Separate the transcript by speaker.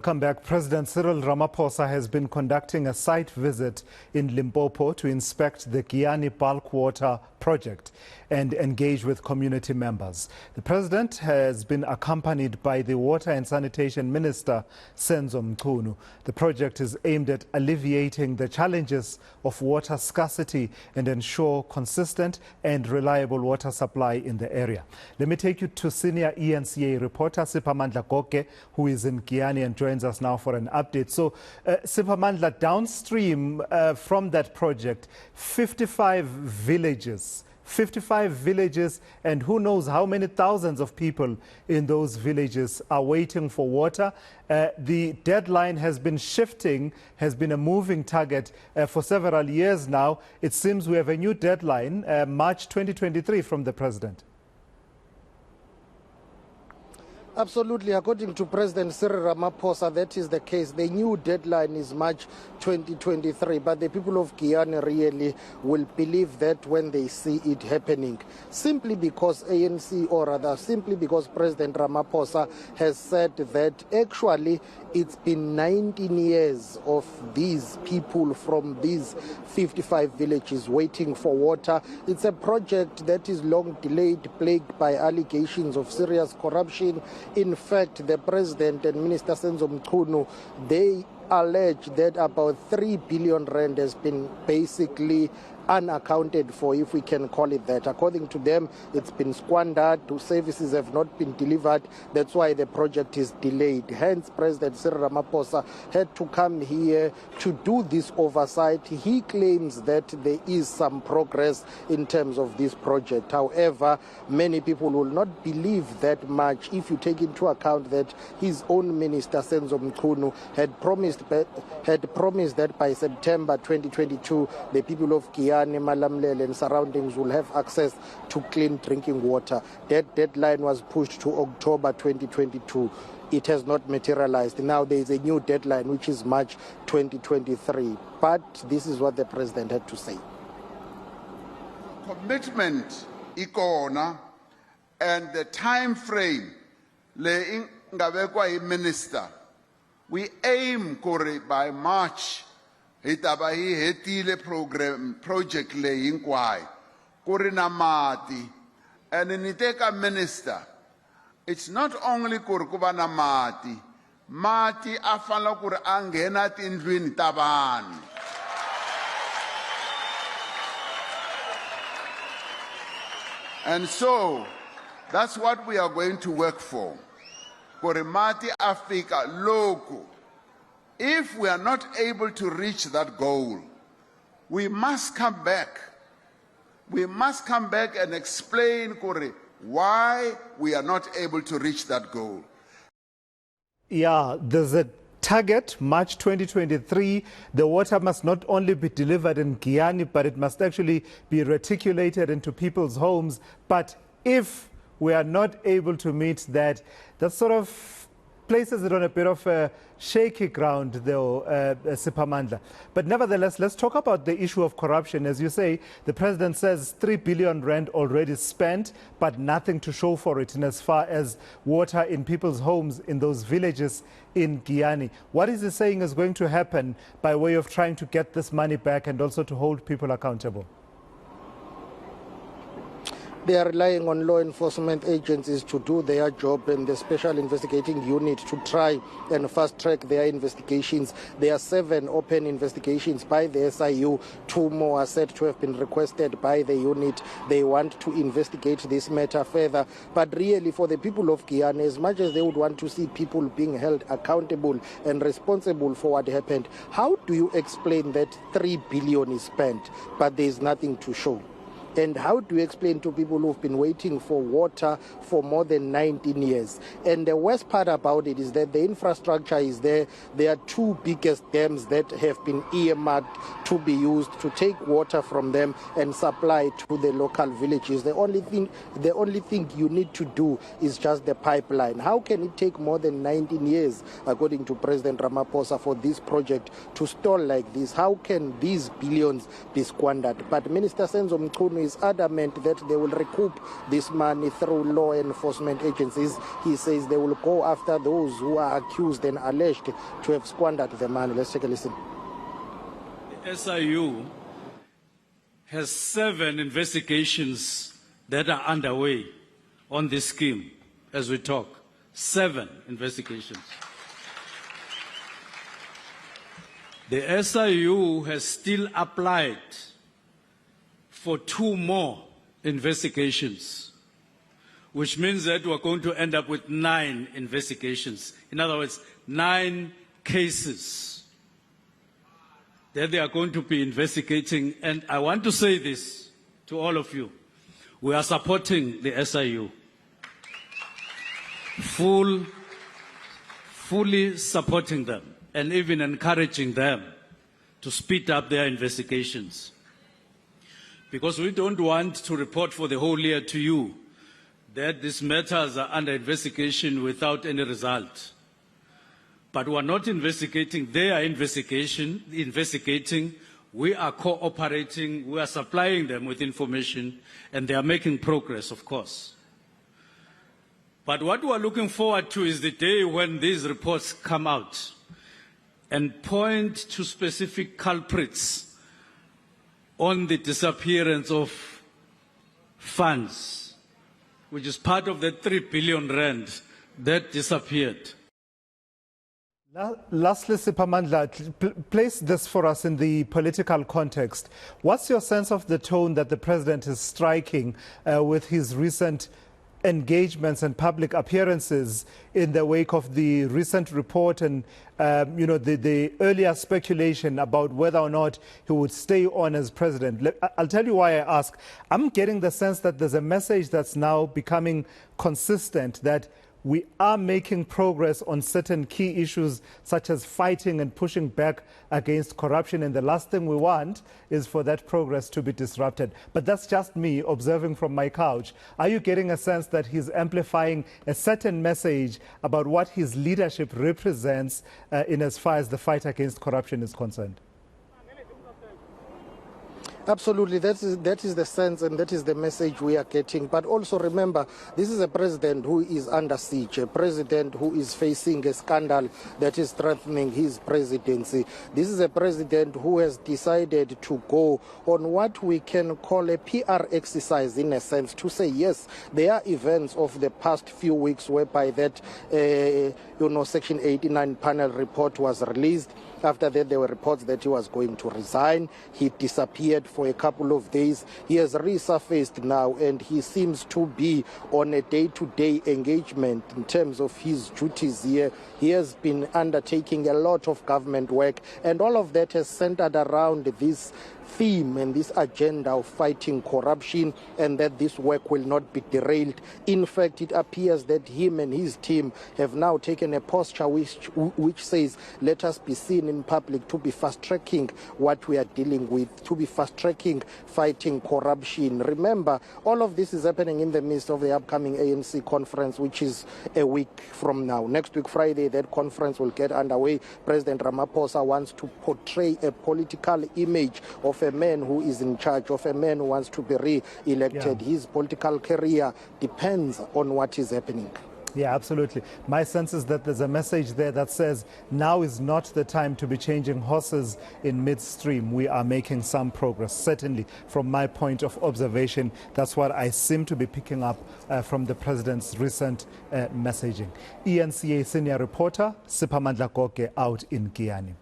Speaker 1: Welcome back. President Cyril Ramaphosa has been conducting a site visit in Limpopo to inspect the Giyani Bulk Water Project and engage with community members. The president has been accompanied by the Water and Sanitation Minister, Senzo Mchunu. The project is aimed at alleviating the challenges of water scarcity and ensure consistent and reliable water supply in the area. Let me take you to senior eNCA reporter Siphamandla Goge, who is in Giyani and joins us now for an update. So, Siphamandla, downstream from that project, 55 villages, and who knows how many thousands of people in those villages are waiting for water. The deadline has been shifting, has been a moving target for several years now. It seems we have a new deadline, March 2023, from the president.
Speaker 2: Absolutely. According to President Cyril Ramaphosa, that is the case. The new deadline is March 2023, but the people of Giyani really will believe that when they see it happening, simply because ANC, or rather simply because President Ramaphosa has said that actually it's been 19 years of these people from these 55 villages waiting for water. It's a project that is long delayed, plagued by allegations of serious corruption. In fact, the president and Minister Senzo Mchunu, they allege that about 3 billion rand has been basically unaccounted for, if we can call it that. According to them, it's been squandered, services have not been delivered. That's why the project is delayed. Hence, President Cyril Ramaphosa had to come here to do this oversight. He claims that there is some progress in terms of this project. However, many people will not believe that much if you take into account that his own minister, Senzo Mchunu, had promised that by September 2022, the people of Giyani, Malamlele and surroundings will have access to clean drinking water. That deadline was pushed to October 2022. It has not materialized. Now there is a new deadline, which is March 2023. But this is what the president had to say.
Speaker 3: Commitment ikona, and the time frame le ingabekwa minister. We aim by March hitaba hi hetile project le hinkwai kuri na mati, and niteka minister, it's not only kuri kuva na mati afala kuri angena tindlwini ta vanhu. And so that's what we are going to work for. Kuri mati afika loku. If we are not able to reach that goal, we must come back. We must come back and explain, Kore, why we are not able to reach that goal.
Speaker 1: Yeah, there's a target, March 2023. The water must not only be delivered in Giyani, but it must actually be reticulated into people's homes. But if we are not able to meet that, that sort of places it on a bit of a shaky ground, though, Siphamandla. But nevertheless, let's talk about the issue of corruption. As you say, the president says 3 billion rand already spent, but nothing to show for it in as far as water in people's homes in those villages in Giyani. What is he saying is going to happen by way of trying to get this money back and also to hold people accountable?
Speaker 2: They are relying on law enforcement agencies to do their job, and the special investigating unit to try and fast-track their investigations. There are 7 open investigations by the SIU. 2 more are said to have been requested by the unit. They want to investigate this matter further. But really, for the people of Giyani, as much as they would want to see people being held accountable and responsible for what happened, how do you explain that 3 billion is spent, but there is nothing to show? And how do you explain to people who've been waiting for water for more than 19 years? And the worst part about it is that the infrastructure is there. There are 2 biggest dams that have been earmarked to be used to take water from them and supply to the local villages. The only thing you need to do is just the pipeline. How can it take more than 19 years, according to President Ramaphosa, for this project to stall like this? How can these billions be squandered? But Minister Senzo Mchunu Mchunu is adamant that they will recoup this money through law enforcement agencies. He says they will go after those who are accused and alleged to have squandered the money. Let's take a listen.
Speaker 4: The SIU has 7 investigations that are underway on this scheme as we talk. 7 investigations. The SIU has still applied for 2 more investigations, which means that we're going to end up with 9 investigations. In other words, 9 cases that they are going to be investigating. And I want to say this to all of you. We are supporting the SIU. Fully supporting them and even encouraging them to speed up their investigations. Because we don't want to report for the whole year to you that these matters are under investigation without any result. But we are not investigating, they are investigating, we are cooperating, we are supplying them with information, and they are making progress, of course. But what we are looking forward to is the day when these reports come out and point to specific culprits on the disappearance of funds, which is part of the 3 billion rand that disappeared.
Speaker 1: Lastly, Siphamandla, place this for us in the political context. What's your sense of the tone that the president is striking with his recent engagements and public appearances in the wake of the recent report and the earlier speculation about whether or not he would stay on as president? I'll tell you why I ask. I'm getting the sense that there's a message that's now becoming consistent that we are making progress on certain key issues such as fighting and pushing back against corruption, and the last thing we want is for that progress to be disrupted. But that's just me observing from my couch. Are you getting a sense that he's amplifying a certain message about what his leadership represents in as far as the fight against corruption is concerned?
Speaker 2: Absolutely, that is the sense and that is the message we are getting. But also remember, this is a president who is under siege, a president who is facing a scandal that is threatening his presidency. This is a president who has decided to go on what we can call a PR exercise, in a sense, to say, yes, there are events of the past few weeks whereby that, Section 89 panel report was released. After that, there were reports that he was going to resign. He disappeared for a couple of days. He has resurfaced now, and he seems to be on a day-to-day engagement in terms of his duties here. He has been undertaking a lot of government work, and all of that has centered around this theme and this agenda of fighting corruption, and that this work will not be derailed. In fact, it appears that him and his team have now taken a posture which says, let us be seen in public to be fast-tracking what we are dealing with, to be fast-tracking fighting corruption. Remember, all of this is happening in the midst of the upcoming ANC conference, which is a week from now. Next week, Friday, that conference will get underway. President Ramaphosa wants to portray a political image of a man who is in charge, of a man who wants to be re-elected. His political career depends on what is happening.
Speaker 1: Yeah, absolutely. My sense is that there's a message there that says now is not the time to be changing horses in midstream. We are making some progress. Certainly, from my point of observation, that's what I seem to be picking up from the president's recent messaging. eNCA senior reporter Siphamandla Goge out in Giyani.